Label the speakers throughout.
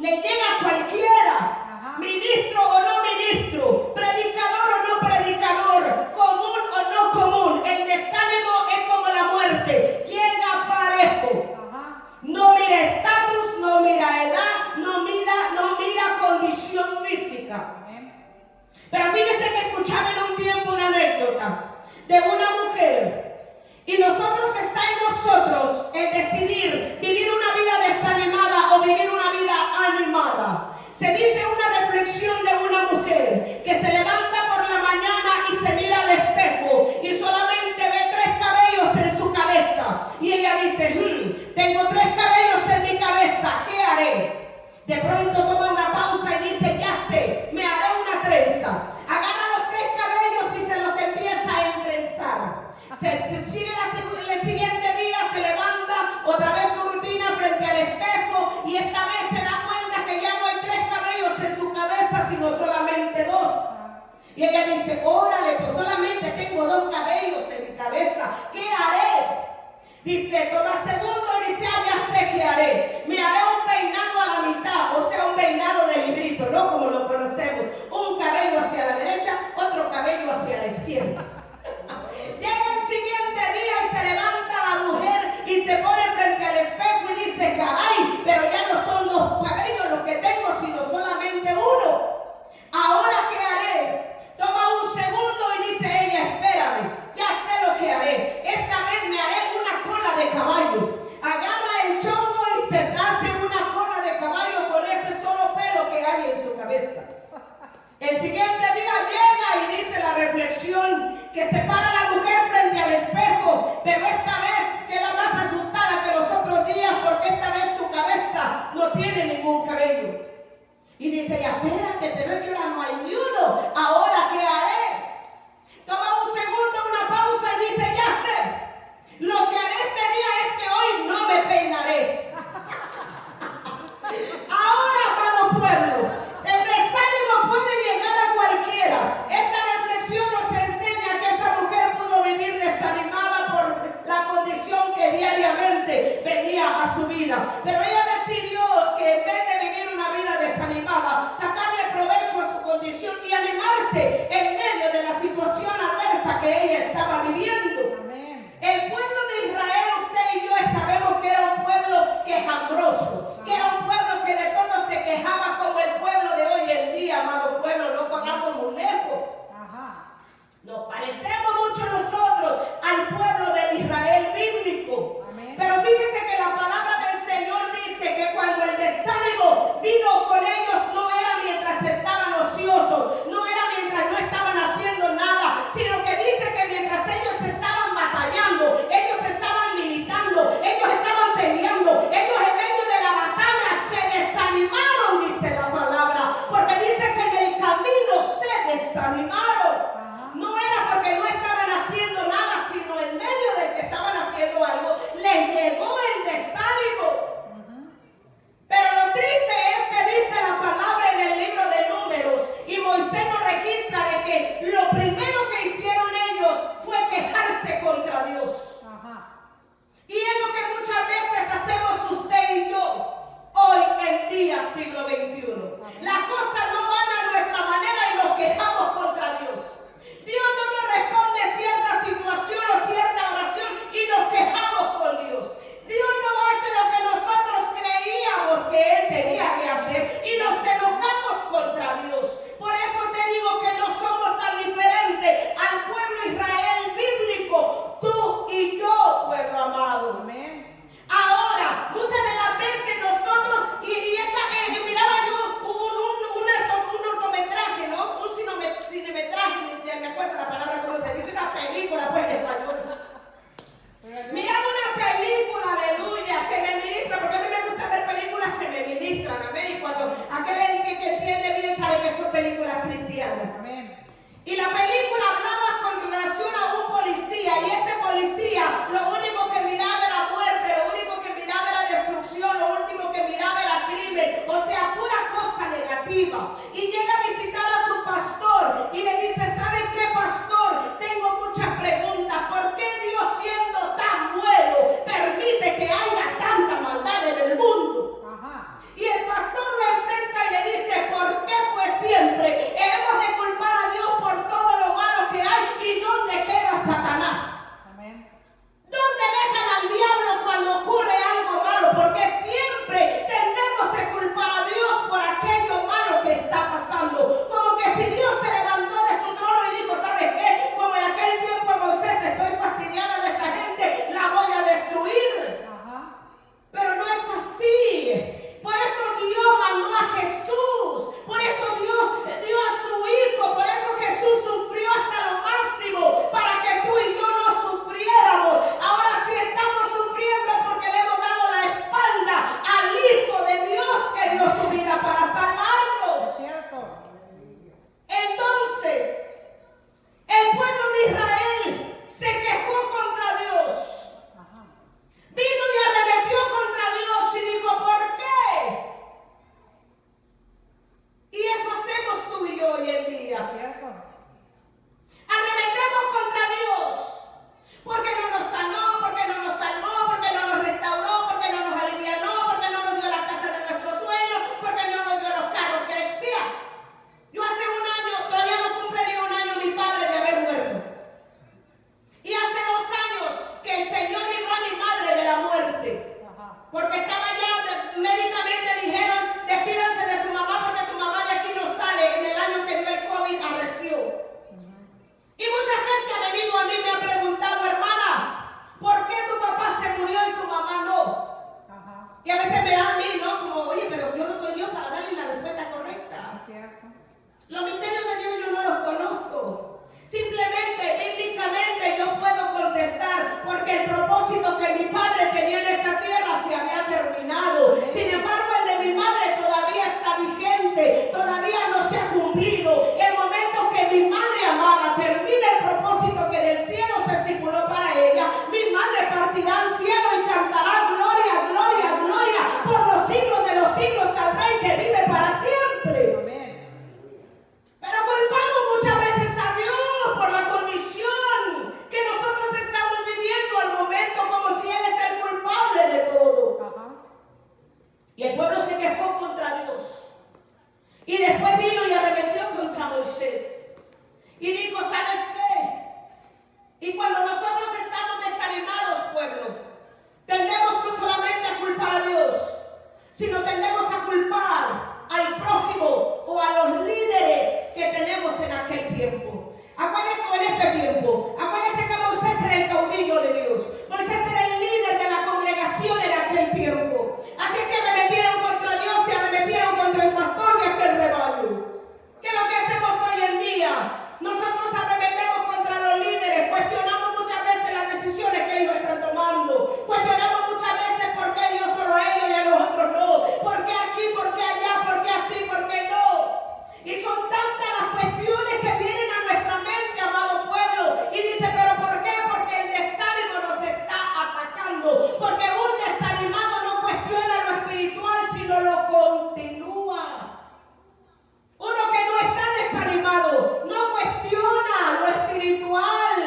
Speaker 1: le llega a cualquiera, ministro o no ministro, predicador o no predicador, común o no común. El desánimo es como la muerte, llega parejo. No mira estatus, no mira edad, no mira condición física. Pero fíjese que escuchaba en un tiempo una anécdota de una mujer, y está en nosotros el decidir vivir una vida desanimada o vivir una vida animada. Se dice una reflexión de una mujer que se levanta por la mañana y se mira al espejo y solamente ve 3 cabellos en su cabeza, y ella dice, tengo 3 cabellos en mi cabeza, ¿qué haré? De pronto toma una pausa y dice, ya sé, me haré una trenza. Agarra los 3 cabellos y se los empieza a entrenzar. Se sigue el siguiente día, se levanta otra vez su rutina frente al espejo, y esta vez se da cuenta que ya no hay 3 cabellos en su cabeza, sino solamente 2. Y ella dice, órale, pues solamente tengo 2 cabellos en mi cabeza, ¿qué haré? Dice, toma segundo y dice, ya sé qué haré. Me haré un peinado a la mitad, o sea, un peinado de librito, no como lo conocemos. Un cabello hacia la derecha, otro cabello hacia la izquierda. Llega el siguiente día y se levanta la mujer y se pone frente al espejo y dice, caray, pero ya no son 2 cabellos los que tengo, sino solamente 1. ¿Ahora qué haré? Toma un segundo y dice ella, espérame, ya sé lo que haré. Esta vez me haré una cola de caballo. Agarra el chongo y se hace una cola de caballo con ese solo pelo que hay en su cabeza. El siguiente día llega y dice la reflexión que se para la mujer frente al espejo, pero esta vez queda más asustada que los otros días porque esta vez su cabeza no tiene ningún cabello. Y dice, ya espérate, pero es que ahora no hay ni uno, ¿ahora qué haré? Toma un segundo, una pausa y dice, ya sé, lo que haré este día es que hoy no me peinaré. Ahora, amado pueblo, el desánimo puede llegar a cualquiera. Esta reflexión nos enseña que esa mujer pudo vivir desanimada por la condición que diariamente venía a su vida. Pero ella decidió que en vez de vivir una vida desanimada, sacarle provecho a su condición y animarse en medio de la situación adversa que ella estaba viviendo. Amén. El pueblo de Israel, usted y yo sabemos que era un pueblo quejambroso, que era un pueblo que de todo se quejaba como el pueblo de hoy en día, amado pueblo, no corramos muy lejos. Nos parecemos mucho nosotros al pueblo del Israel bíblico. Amén. Pero fíjese que la palabra del Señor dice que cuando el desánimo vino con ellos, no era mientras estaban ociosos, no era mientras no estaban haciendo nada, sino que dice que mientras ellos estaban batallando, ellos estaban militando, ellos estaban peleando, ellos en medio de la batalla se desanimaron, dice la palabra, porque dice que en el camino se desanimaron. No era porque no estaban haciendo nada, sino en medio de que estaban haciendo algo, les llegó el desánimo. Pero lo triste es que dice la palabra en el libro de Números, y Moisés nos registra de que lo primero que hicieron ellos fue quejarse contra Dios. Y es lo que muchas veces hacemos usted y yo hoy en día, siglo XXI. Las cosas no van a nuestra manera y nos quejamos contra Dios. Dios no nos responde cierta situación o cierta oración y nos quejamos con Dios. Dios no hace lo que nosotros creíamos que Él tenía que hacer y nos enojamos contra Dios. Por eso te digo que no somos tan diferentes al pueblo Israel bíblico, tú y yo, pueblo amado. Amén. Ahora, muchas de las veces nosotros, miraba yo un cortometraje, ¿no? Un cinemetraje, ya me acuerdo la palabra, cómo se dice, una película, pues, en español. Miraba una película, aleluya, que me ministra, porque a mí me gusta ver películas que me ministran, amén. Y cuando aquel que entiende bien sabe que son películas cristianas, amén. Y la película hablaba con relación a un policía, y este policía lo único que miraba era muerte, lo único que miraba era destrucción, lo último que miraba era crimen, o sea, pura cosa negativa. Y llega a visitar a su pastor y le dice, ¿sabe qué, pastor? Tengo muchas preguntas. ¿Por qué Dios, siendo tan bueno, permite que haya tanta maldad en el mundo? Y el pastor lo a mí, ¿no? Como, oye, pero yo no soy Dios para darle la respuesta correcta.
Speaker 2: Es cierto.
Speaker 1: Los misterios de Dios yo no los conozco. Simplemente, bíblicamente, yo puedo contestar porque el propósito que mi padre tenía en esta tierra se había terminado. Sin embargo, el de mi madre todavía está vigente, todavía no se ha cumplido. El momento que mi madre amada termine el propósito que del cielo se estipuló para ella, mi madre partirá al cielo y cantará gloria, gloria, gloria por los siglos de los siglos al Rey que vive para siempre.
Speaker 2: Amén.
Speaker 1: Pero culpamos muchas veces a Dios por la condición que nosotros estamos viviendo al momento, como si Él es el culpable de todo.
Speaker 2: Ajá.
Speaker 1: Y el pueblo se quejó contra Dios. Y después vino y arremetió contra Moisés. Y dijo, ¿sabes qué? Y cuando nosotros estamos desanimados, pueblo, tendemos no solamente a culpar a Dios, sino tendemos a culpar al prójimo o a los líderes que tenemos en aquel tiempo. Acuérdense en este tiempo, acuérdense que Moisés era el caudillo de Dios. Moisés era el líder de la congregación en aquel tiempo. Así que arremetieron contra Dios y arremetieron contra el pastor de aquel rebaño. ¿Qué es lo que hacemos hoy en día? Nosotros arremetemos contra los líderes, cuestionamos muchas veces las decisiones que ellos están tomando, cuestionamos muchas veces por qué Dios solo a ellos y a los otros no, por qué aquí, por qué allá, por qué así, por qué no. Y son tantas las cuestiones que vienen a nuestra mente, amado pueblo, y dice, ¿pero por qué? Porque el desánimo nos está atacando, porque un desanimado no cuestiona lo espiritual, sino lo continúa. Uno que no está desanimado no cuestiona lo espiritual,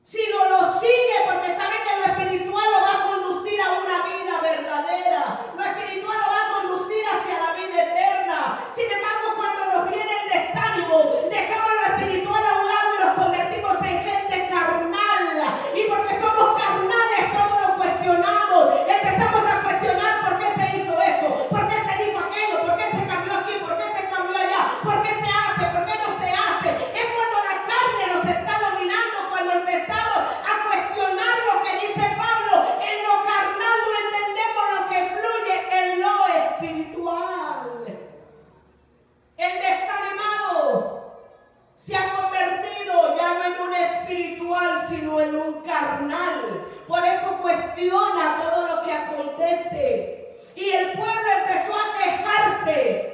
Speaker 1: sino lo sigue porque sabe que lo espiritual lo va a conducir a una vida verdadera, lo espiritual lo va a conducir hacia la vida eterna. Sin embargo, cuando nos viene el desánimo, dejamos lo espiritual a un lado y nos convertimos en gente carnal, y porque somos carnales todo lo cuestionamos, empezamos a cuestionar por qué se hizo eso, por qué se dijo aquello, por qué se cambió aquí, por qué se cambió allá, por qué se hace, por qué no se hace. Es cuando la carne nos está dominando, cuando empezamos a cuestionar lo que dice Pablo. En lo carnal no entendemos lo que fluye en lo espiritual. El desanimado se ha convertido ya no en un espiritual, sino en un carnal. Por eso cuestiona todo lo que acontece. Y el pueblo empezó a quejarse.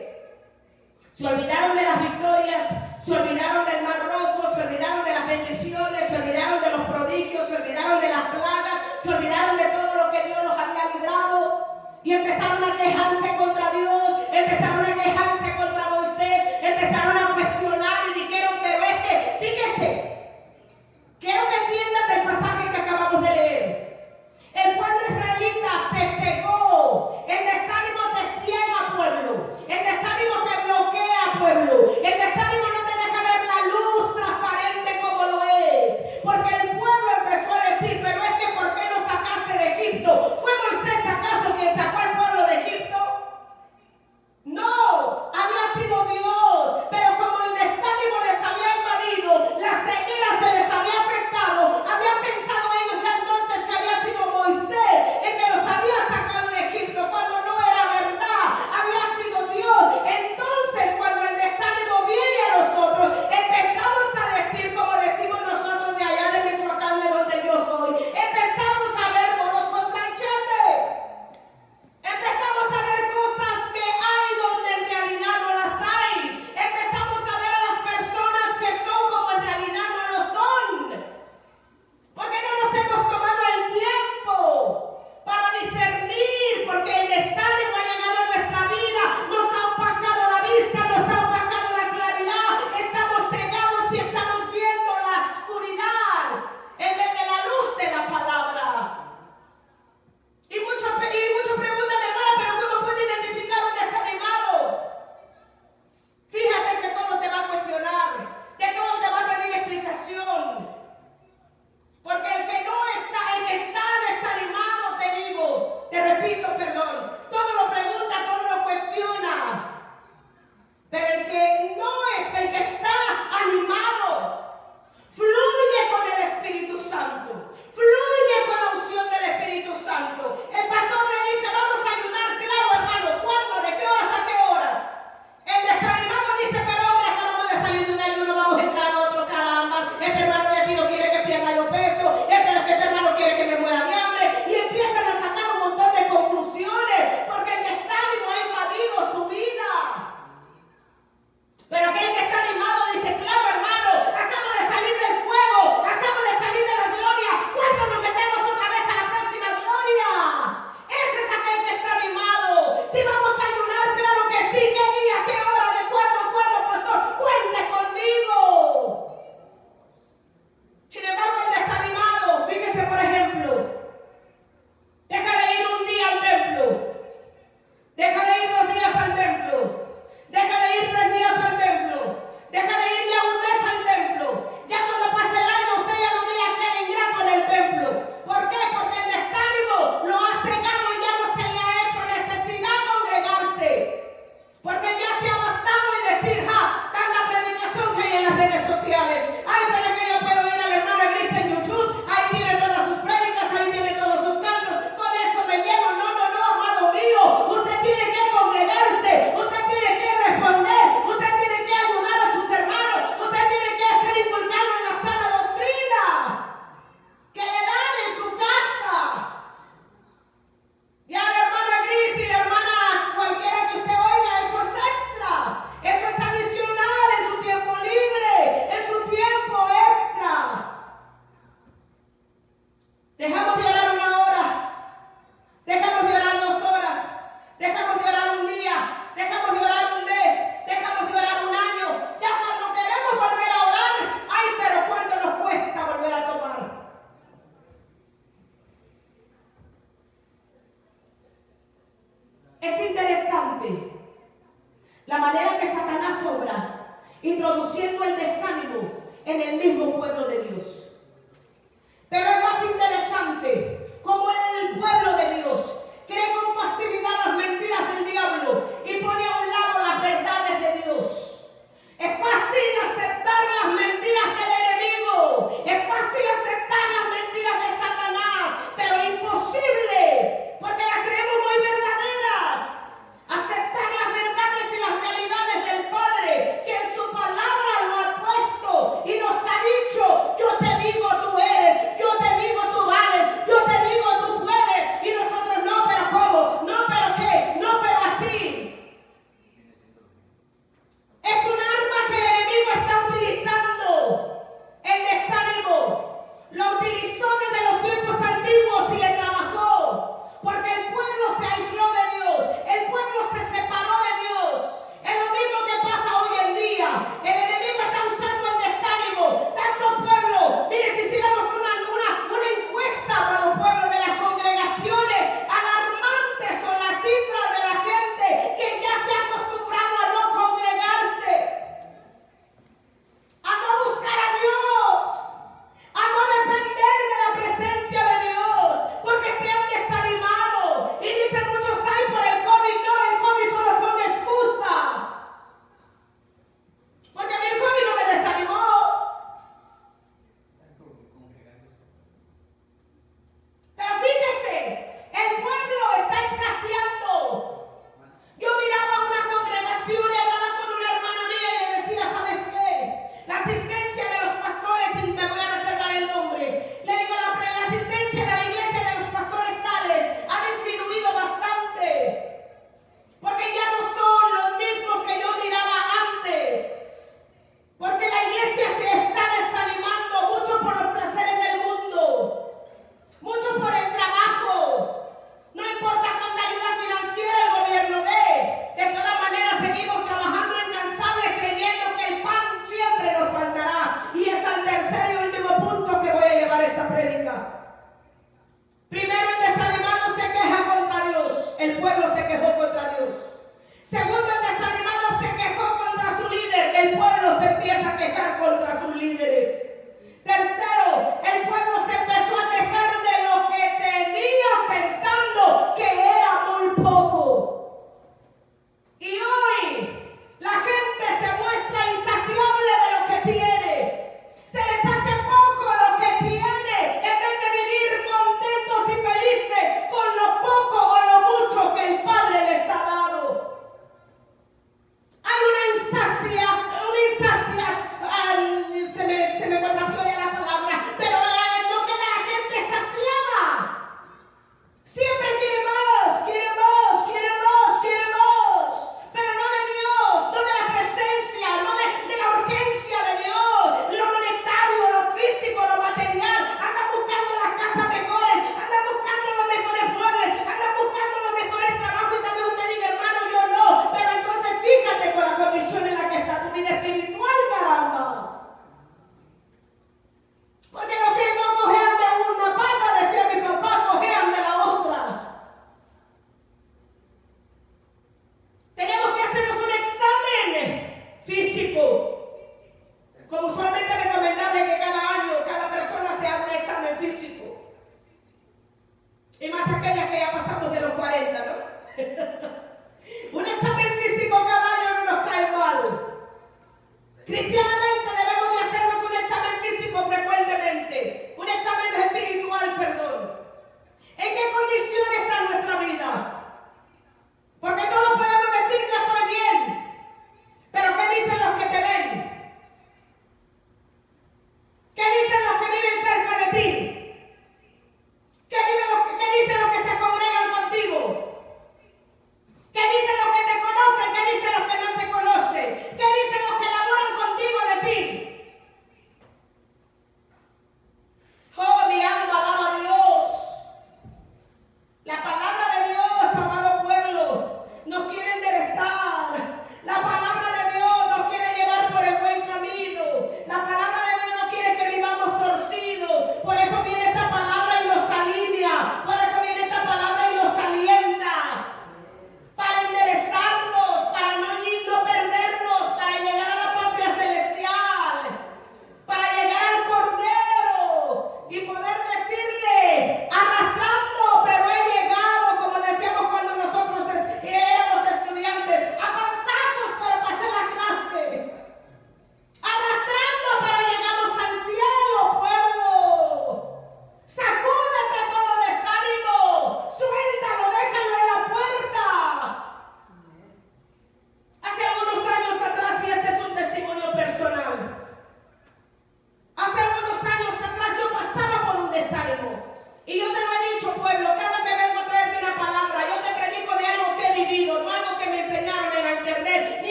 Speaker 1: Se olvidaron de las victorias, se olvidaron del Mar Rojo, se olvidaron de las bendiciones, se olvidaron de los prodigios, se olvidaron de las plagas, se olvidaron de todo lo que Dios los había librado. Y empezaron a quejarse contra Dios, empezaron a quejarse contra Moisés, empezaron a cuestionar y dijeron, pero es que, fíjese, quiero que entiendan del pasaje que acabamos de leer. El pueblo israelita se cegó. El desánimo te ciega, pueblo. El desánimo te bloquea, pueblo. El desánimo no te deja ver la luz transparente como lo es. Porque el pueblo empezó a decir, pero es que ¿por qué nos sacaste de Egipto? ¿Fue Moisés acaso quien sacó al pueblo de Egipto? mío. Usted tiene que congregarse, usted tiene que responder, usted tiene que ayudar a sus hermanos, usted tiene que ser inculcado en la sana doctrina que le dan en su casa. Ya la hermana Gris y la hermana cualquiera que usted oiga, eso es extra, eso es adicional en su tiempo libre, en su tiempo extra. Dejamos de orar 1 hora, dejamos de orar 2 horas, dejamos de orar un día, dejamos de orar un mes, dejamos de orar un año. Ya cuando queremos volver a orar, ay, pero cuánto nos cuesta volver a tomar. Es interesante la manera que Satanás obra, introduciendo el desánimo en el mismo pueblo de Dios. Pero es más interesante cómo el pueblo de Dios cree con facilidad las mentiras del diablo y pone a un lado las verdades de Dios. Es fácil aceptar las mentiras del enemigo, es fácil aceptar las mentiras de Satanás, pero imposible, porque las creemos muy verdaderas. Aceptar las verdades y las realidades del Padre, que en su palabra lo ha puesto y nos ha dicho: yo te digo tú eres, yo te digo tú vales, yo te digo tú puedes. Y nosotros: no, pero ¿cómo? No, pero ¿qué? No, pero así. Es un arma que el enemigo está utilizando, el desánimo. Lo utilizó desde los tiempos antiguos y le trabajó, porque el pueblo se aisló de Dios, el pueblo se separó de Dios. Es lo mismo que pasa hoy en día. El enemigo está usando el desánimo. Tanto pueblo, mire, si hiciéramos una encuesta para el pueblo de las congregaciones, alarmantes son las cifras de la gente que ya se ha acostumbrado a no congregarse, a no buscar a Dios, a no depender de la presencia de Dios, porque se han desanimado. Y dicen muchos: ay, por el COVID. No, el COVID solo fue una excusa, porque a mí el COVID no me desanimó. Pero fíjese, el pueblo está escaseando. Yo miraba una congregación y hablaba con una hermana mía y le decía: ¿sabes qué? La asistencia de los pastores, y me voy a reservar el nombre, le digo, la asistencia de la iglesia de los pastores tales ha disminuido bastante, porque ya no son los mismos que yo miraba antes, porque la iglesia se está desanimando mucho por los placeres del mundo, mucho por el trabajo. No importa cuánta ayuda financiera el gobierno dé, de todas maneras seguimos trabajando incansables creyendo que el pan siempre nos faltará. Y es al tercer y último punto que voy a llevar esta prédica. Primero, el desanimado se queja contra Dios. El pueblo se quejó contra Dios. Segundo, el desanimado se quejó contra su líder. El pueblo se empieza a quejar contra sus líderes. Tercero, el pueblo se empezó a quejar de lo que tenían, pensando que era muy poco. Y hoy la gente se muestra insaciable de lo que tiene. Se les hace poco lo que tiene, en vez de vivir contentos y felices con lo poco o lo mucho que el Padre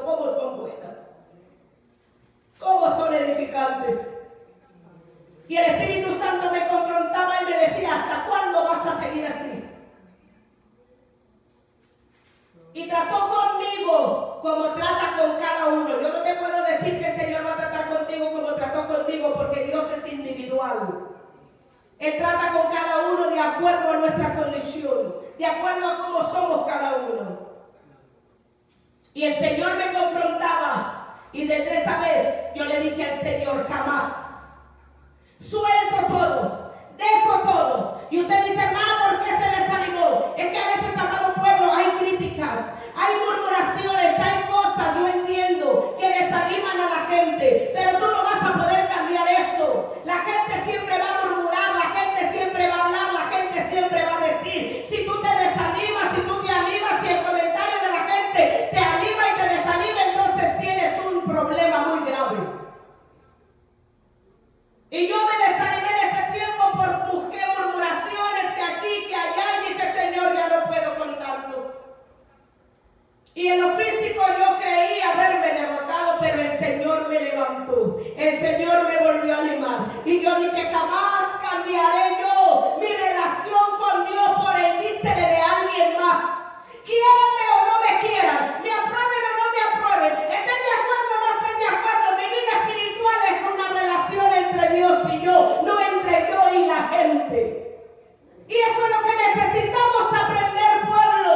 Speaker 1: pero cómo son buenas, cómo son edificantes. Y el Espíritu Santo me confrontaba y me decía, ¿hasta cuándo vas a seguir así? Y trató conmigo como trata con cada uno. Yo no te puedo decir que el Señor va a tratar contigo como trató conmigo, porque Dios es individual. Él trata con cada uno de acuerdo a nuestra condición, de acuerdo a cómo somos cada uno. Y el Señor me confrontaba, y desde esa vez yo le dije al Señor, jamás. Suelto todo, dejo todo. Y usted dice, hermana, ¿por qué se desanimó? Es que a veces, amado pueblo, hay críticas, hay murmuraciones, hay cosas, yo entiendo, que desaniman a la gente, pero tú no vas a poder cambiar eso. La gente siempre va a murmurar, la gente siempre va a hablar, la gente siempre va a decir. Si tú te desanimas, si tú te animas, si el comentario de la gente te anima y te desanima, entonces tienes un problema muy grave. Y yo me desanimé en ese tiempo por busqué murmuraciones que aquí, que allá, y dije, Señor, ya no puedo con tanto. Y en lo físico yo creí haberme derrotado, pero el Señor me levantó. El Señor me volvió a animar. Y yo dije, jamás cambiaré yo mi relación con Dios por el dícere de alguien más. Quieranme o no me quieran, me aprueben o no me aprueben, estén de acuerdo o no estén de acuerdo, mi vida espiritual es una relación entre Dios y yo, no entre yo y la gente. Y eso es lo que necesitamos aprender, pueblo.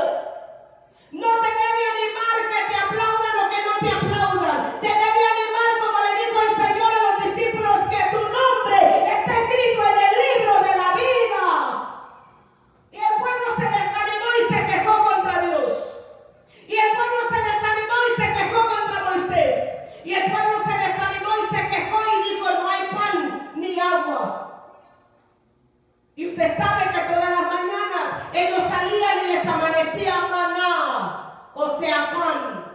Speaker 1: No te debe animar que te aplaudan o que no te aplaudan. Te debe animar, como le dijo el Señor a los discípulos, que tu nombre está escrito en el libro de la vida. Y el pueblo se desanimó y se quejó contra Dios. Y el pueblo se desanimó y se quejó contra Moisés. Y el pueblo se desanimó y se quejó y dijo, no hay pan ni agua. Y usted sabe que todas las mañanas ellos salían y les amanecía maná, o sea, pan.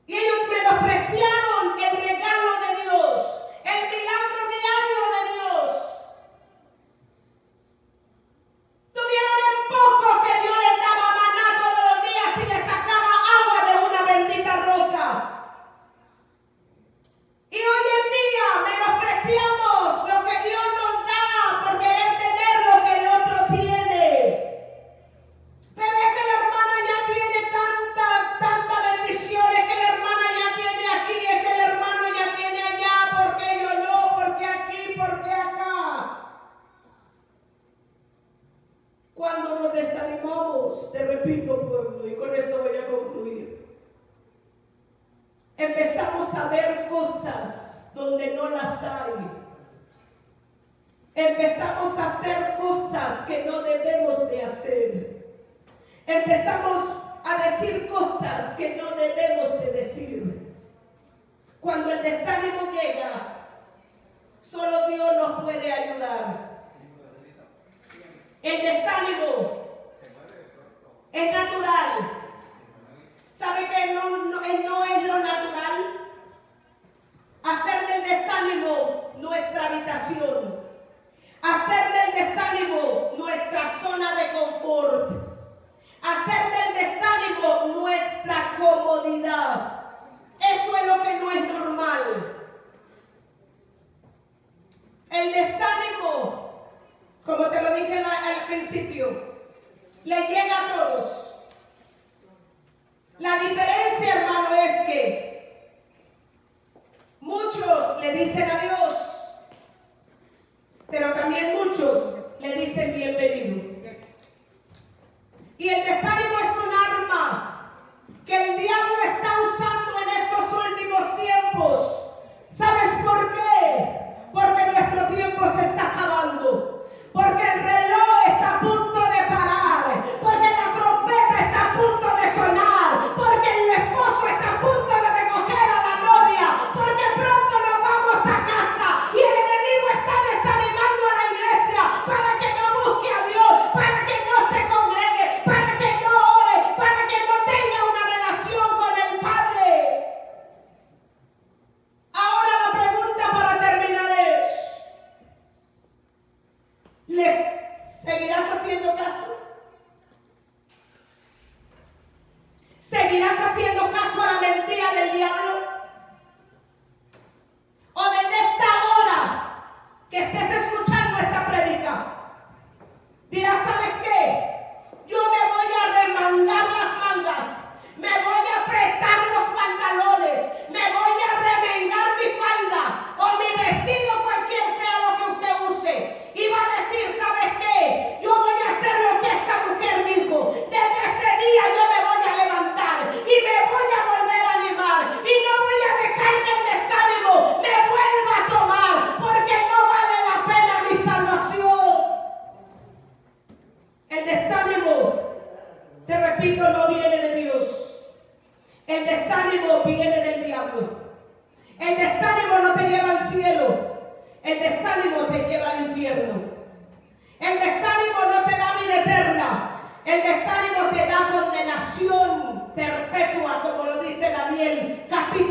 Speaker 1: Y ellos menospreciaron el regalo de Dios, el milagro diario de Dios. Tuvieron en poco que Dios les daba maná todos los días y les sacaba agua de una bendita roca. Y hoy en día menospreciamos lo que Dios nos da por querer tener lo que el otro tiene. Pero es que la hermana ya tiene tanta bendiciones, que la hermana ya tiene aquí, es que el hermano ya tiene allá, ¿por qué yo no? ¿Por qué aquí? ¿Por qué acá? Cuando nos desanimamos, te repito, pueblo, y con esto voy a concluir, empezamos a ver cosas donde no las hay. Empezamos a hacer cosas que no debemos de hacer. Empezamos a decir cosas que no debemos de decir. Cuando el desánimo llega, solo Dios nos puede ayudar. El desánimo es natural. ¿Sabe que no es lo natural? Hacer del desánimo nuestra habitación. Hacer del desánimo nuestra zona de confort. Hacer del desánimo nuestra comodidad. Eso es lo que no es normal. El desánimo, como te lo dije al principio, le llega a todos. La diferencia, hermano, es que muchos le dicen adiós, pero también muchos le dicen bienvenido. Y el desánimo es un arma que el diablo está usando en estos últimos tiempos. ¿Sabes por qué? Porque nuestro tiempo se está acabando. Porque el reloj está a punto de parar. Porque la trompeta está a punto de sonar. Porque el ¿Estás haciendo caso a la mentira del diablo? O desde esta hora que estés escuchando esta prédica, dirás, ¿sabes qué? Yo me voy a remangar las mangas, me voy a apretar los pantalones, me voy a remengar mi falda o mi vestido, cualquier sea lo que usted use, y va a decir, ¿sabes qué? Yo voy a hacer lo que esa mujer dijo. Desde este día yo me voy a levantar y me voy a volver a animar y no voy a dejar que el desánimo me vuelva a tomar, porque no vale la pena mi salvación. El desánimo, te repito, no viene de Dios. El desánimo viene del diablo. El desánimo no te lleva al cielo. El desánimo te lleva al infierno. El desánimo no te da vida eterna. El desánimo te da condenación perpetua, como lo dice Daniel, capítulo